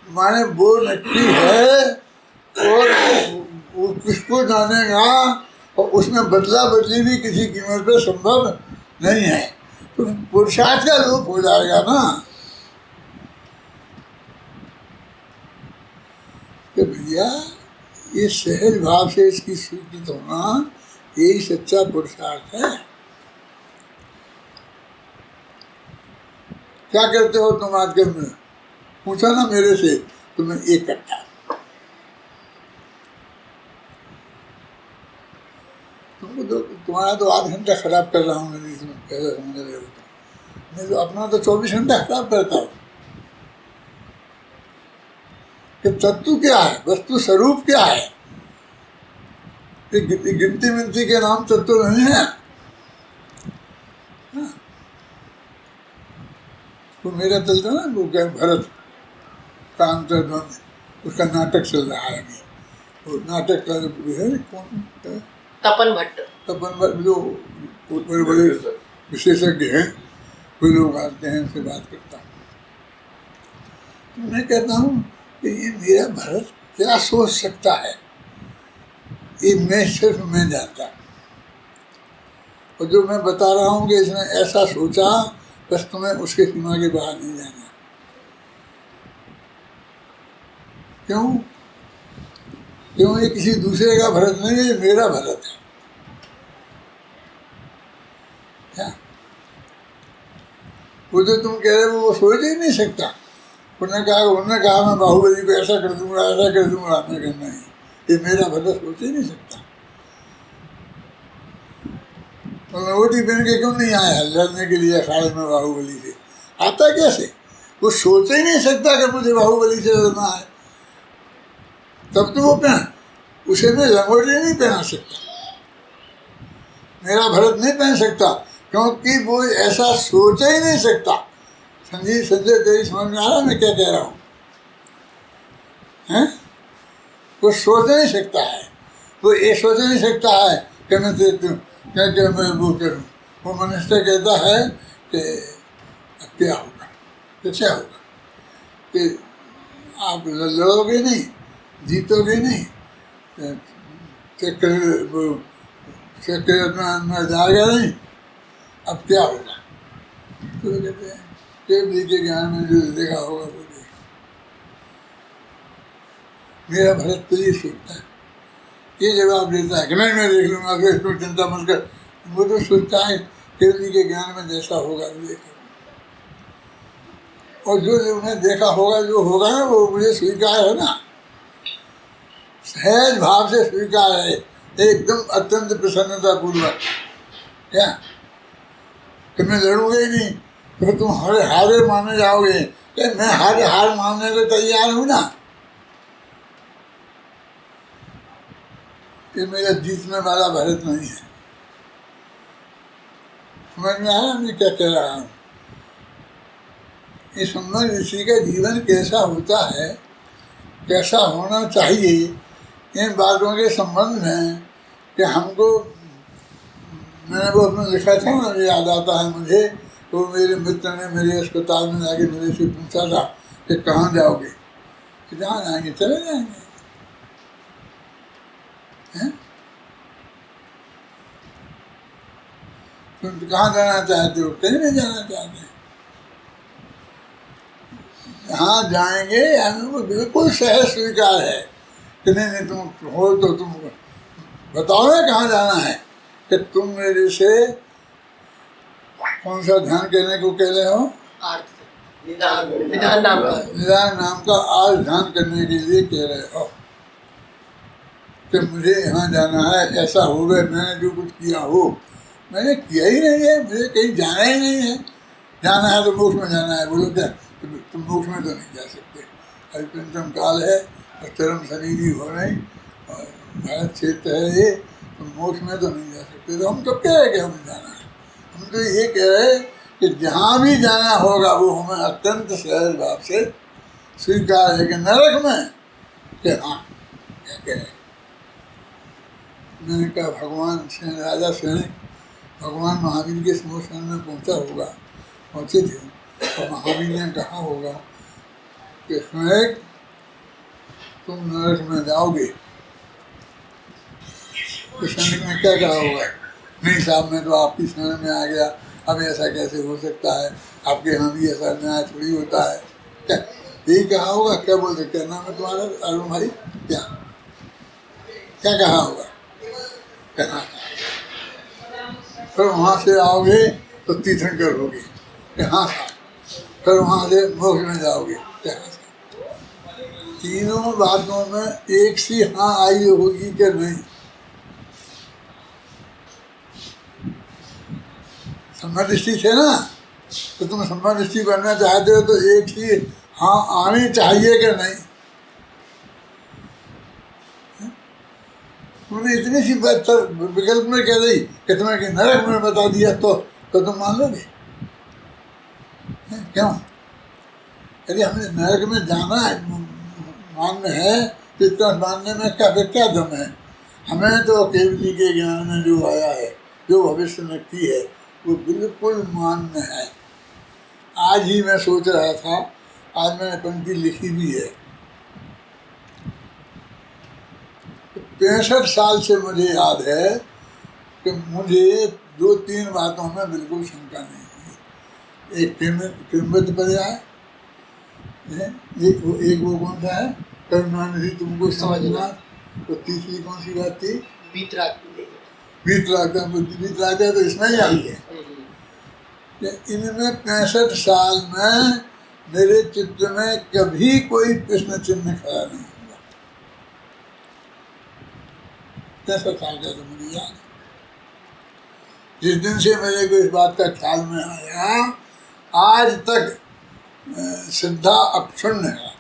माने वो नक्की है और वो किसको जानेगा और उसमें बदला बदली भी किसी कीमत पे संभव नहीं है, तो पुरुषार्थ का लोप हो जाएगा ना कि भैया ये सहज भाव से इसकी स्वीकृत होना यही सच्चा पुरुषार्थ है। क्या करते हो तुम आजकल में? पूछा ना मेरे से, तो मैं एक करता। तुमको तो तुम्हारा तो 8 घंटा खराब कर रहा हूँ मैं, इसमें कैसे समझ रहे हो? मैं तो अपना तो 24 घंटा खराब करता हूँ। कि तत्व क्या है, वस्तु स्वरूप क्या है? गिनती मिनती के नाम तत्व नहीं है। तो मेरा चलता ना वो क्या भरत का अंतर्द्वंद, उसका नाटक चल रहा है अभी। वो नाटक का है कौन? तपन भट्ट। तपन भट्ट जो बड़े बड़े विशेषज्ञ हैं, वे लोग आते हैं, उनसे बात करता हूँ। तो मैं कहता हूँ कि ये मेरा भरत क्या सोच सकता है, ये मैं सिर्फ मैं जानता हूँ। और जो मैं बता रहा हूँ कि इसने ऐसा सोचा, बस तुम्हें उसके सीमा के बाहर नहीं जाना। क्यों? क्यों? ये किसी दूसरे का भरत नहीं है, ये मेरा भरत है। क्या वो जो तुम कह रहे हो वो सोच ही नहीं सकता। उन्होंने कहा मैं बाहुबली को ऐसा कर दूंगा, ऐसा कर दूंगा। मैं कहना नहीं, ये मेरा भला सोच ही नहीं सकता। तो लंगोटी पहन के क्यों नहीं आया लड़ने के लिए अखाड़े में बाहुबली से? आता कैसे? वो सोच ही नहीं सकता कि मुझे बाहुबली से लड़ना है। तब तो वो पहन, उसे मैं लंगोटी नहीं पहना सकता, मेरा भरत नहीं पहन सकता, क्योंकि वो ऐसा सोच ही नहीं सकता। संजीव संजय तेरी समझ में आ रहा मैं क्या कह रहा हूँ? हैं? वो सोच नहीं सकता है, वो ये सोच नहीं सकता है कि मैं क्या मैं वो करूँ। वो मनुष्य कहता है कि अब क्या होगा, तो क्या होगा कि आप लड़ोगे नहीं, जीतोगे नहीं, चक्कर में जाएगा नहीं, अब क्या होगा। तो कहते हैं केवल के ज्ञान में जो देखा होगा वो देखा। मेरा भरत तो ये सोचता है, ये जवाब देता है कि नहीं मैं देख लूँगा, फिर इसको चिंता मत कर। वो तो सोचता है केवल के ज्ञान में जैसा होगा वो देखा, और जो उन्हें देखा होगा जो होगा ना वो मुझे स्वीकार है ना, सहज भाव से स्वीकार है, एकदम अत्यंत प्रसन्नता पूर्वक। क्या कि मैं लड़ूंगा ही नहीं तो तुम हारे माने जाओगे? कि मैं हार मानने को तैयार हूँ ना। ये मेरा जीतने वाला भरत नहीं है। समझ में आया मैं क्या कह रहा हूँ? इस संबंध ऋषि का जीवन कैसा होता है, कैसा होना चाहिए, इन बातों के संबंध में कि हमको, मैंने वो अपने लिखा था ना, याद आता है मुझे, तो मेरे मित्र ने मेरे अस्पताल में जाके मेरे से पूछा था कि कहाँ जाओगे? कि जहाँ जाएंगे चले जाएंगे। हैं? तुम कहाँ जाना चाहते हो? कहीं नहीं जाना चाहते। जहाँ जाएंगे हमें वो बिल्कुल सहज स्वीकार है कि नहीं तुम हो तो तुम बताओ ना कहाँ जाना है। कि तुम मेरे से कौन सा ध्यान करने को कह रहे हो? निधान नाम का आज ध्यान करने के लिए कह रहे हो कि मुझे यहाँ जाना है, ऐसा हो गए मैंने जो कुछ किया हो। मैंने किया ही नहीं है, मुझे कहीं जाना ही नहीं है। जाना है तो मोक्ष में जाना है। बोलो क्या तुम मोक्ष में तो नहीं जा सकते, अभी पंचम काल है और चरम शरीरी हो रही और भारत क्षेत्र है ये, तुम मोक्ष में तो नहीं जा सकते। तो हम कब कह रहे कि हमें जाना है? हम तो ये कह रहे कि जहाँ भी जाना होगा वो हमें अत्यंत सहज भाव से स्वीकार है। कि नरक में कि हाँ क्या कह रहे? मैंने कहा भगवान राजा सैनिक भगवान महावीर के स्मशान में पहुँचे थे और महावीर ने कहा होगा कि सैनिक तुम नरक में जाओगे। तो सैनिक ने क्या कहा होगा? नहीं साहब मैं तो आपकी शरण में आ गया, अब ऐसा कैसे हो सकता है, आपके यहाँ भी ऐसा न्याय थोड़ी होता है। क्या यही कहा होगा? क्या बोलते, क्या नाम है तुम्हारा अरुण भाई? क्या क्या कहा होगा? कहना फिर वहाँ से आओगे तो तीर्थंकर होगे, यहाँ फिर वहाँ से मोक्ष में जाओगे। तीनों बातों में एक सी हाँ आई होगी कि नहीं? सम्मदृष्टि थे ना, तो तुम सम्मदृष्टि बनना चाहते हो तो एक ही हाँ आनी चाहिए कि नहीं? तुमने इतनी सी बात विकल्प में कह दी कि तुम्हें कि नरक में बता दिया तो तुम मान लोगे? क्यों? यदि हमें नरक में जाना है, मानना है, तो इतना मानने में क्या दम है? हमें तो केवल जी के ज्ञान में जो आया है, जो भविष्य में की है, वो बिल्कुल मान्य है। आज ही मैं सोच रहा था, आज मैंने पंक्ति लिखी भी है। 65 साल से मुझे याद है कि मुझे 2-3 बातों में बिल्कुल शंका नहीं हुई। एक किंमत पर्याय, एक वो कौन सा है? करुणानिधि तुमको समझना। तो तीसरी कौन सी बात थी? बीत रात तो इसमें ही आई है। कि इनमें 65 साल में मेरे चित्त में कभी कोई प्रश्न चिन्ह खड़ा नहीं हुआ। 65 साल का तो मुझे याद है। जिस दिन से मेरे को इस बात का ख्याल में आया, आज तक श्रद्धा अक्षुण्ण है।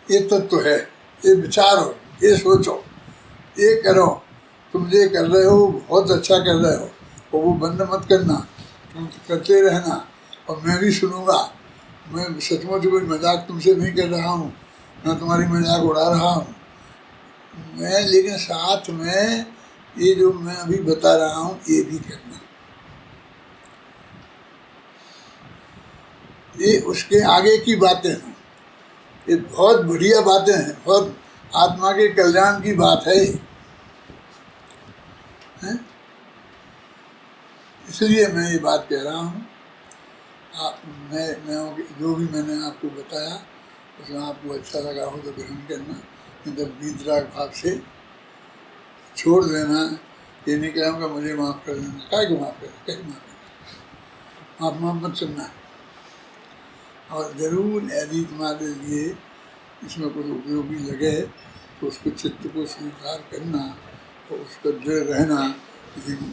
ये तत्व है, ये विचारो, ये सोचो, ये करो। तुम ये कर रहे हो बहुत अच्छा कर रहे हो, और वो बंद मत करना, तुम करते रहना, और मैं भी सुनूंगा। मैं सचमुच कोई मजाक तुमसे नहीं कर रहा हूँ, ना तुम्हारी मजाक उड़ा रहा हूँ मैं, लेकिन साथ में ये जो मैं अभी बता रहा हूँ ये भी करना। ये उसके आगे की बातें हैं, ये बहुत बढ़िया बातें हैं, बहुत आत्मा के कल्याण की बात है, हैं? इसलिए मैं ये बात कह रहा हूँ। मैं जो भी मैंने आपको बताया उसमें आपको अच्छा लगा हो तो ग्रहण करना, नहीं तो वीतराग भाव से छोड़ देना। ये नहीं कहूँगा मुझे माफ़ कर देना, क्या को माफ़ करना, कैसे माफ़ करना, माफ़ मत सुनना। और ज़रूर यदि तुम्हारे लिए इसमें कुछ उपयोगी लगे तो उसको चित्त को स्वीकार करना और उस पर दृढ़ रहना, इसी को